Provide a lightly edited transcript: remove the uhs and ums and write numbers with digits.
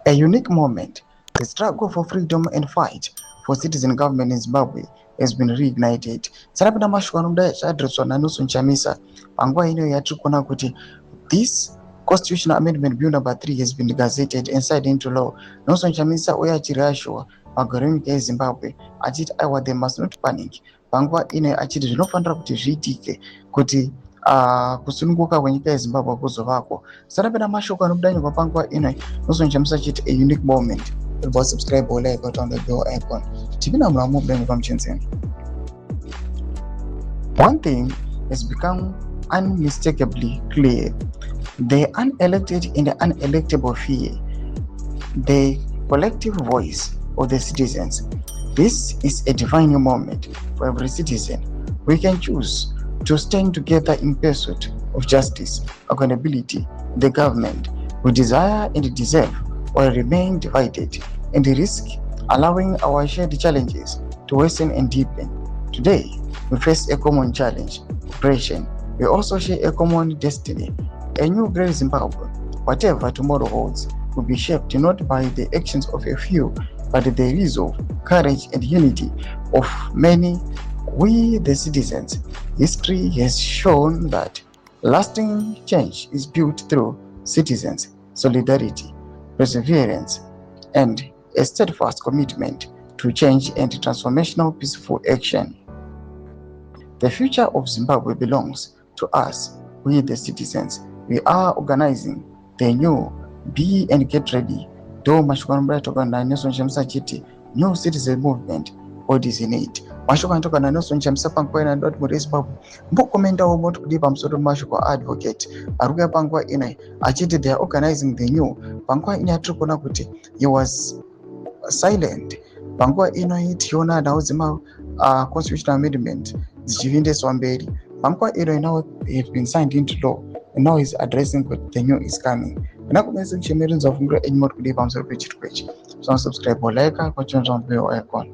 A unique moment. The struggle for freedom and fight for citizen government in Zimbabwe has been reignited. Sarapita mashoko anomuda addresswa naNelsonchamisa panguva ino yatiri kuona kuti this constitutional amendment bill number 3 has been gazetted and signed into law. NelsoncHamisa uye achirashiwa magore enyika yeZimbabwe achiti aiwa they must not panic panguva ino achiti zvinofanira kuti zviitike kuti kusununguka kwenyika yeZimbabwe kuzovako. Sarapita mashoko anobuda nyika panguva ino NelsoncHamisa achiti a unique moment. About subscribe or like on the bell icon. One thing has become unmistakably clear: the unelected and the unelectable fear the collective voice of the citizens. This is a defining moment for every citizen. We can choose to stand together in pursuit of justice, accountability, the government we desire and deserve, or remain divided and risk allowing our shared challenges to worsen and deepen. Today, we face a common challenge, oppression. We also share a common destiny, a new great Zimbabwe. Whatever tomorrow holds will be shaped not by the actions of a few, but the resolve, courage, and unity of many. We, the citizens. History has shown that lasting change is built through citizens' solidarity, perseverance, and a steadfast commitment to change and transformational peaceful action. The future of Zimbabwe belongs to us, we the citizens. We are organizing the new Be and Get Ready. Do mashoko anotoka naNelsonchamisa chiti new citizen movement bodies in it. Mashoko anotoka naNelsonchamisa panguva ino ndoti muri Zimbabwe mbokomendawo moti kudii pamusoro mashoko advocate arikuuya panguva ino achiti they are organizing the new. Panguva ino yatiri kuona kuti he was silent. Panguva ino tichiona nhau dzema constitutional amendment dzichiendeswa mberi. Panguva ino now have been signed into law and now is addressing what the new is coming. Nakumese kuchemeredza funguro enyimoti kudii pamusoro pechirikwechi. So subscribe or like kwa channel icon.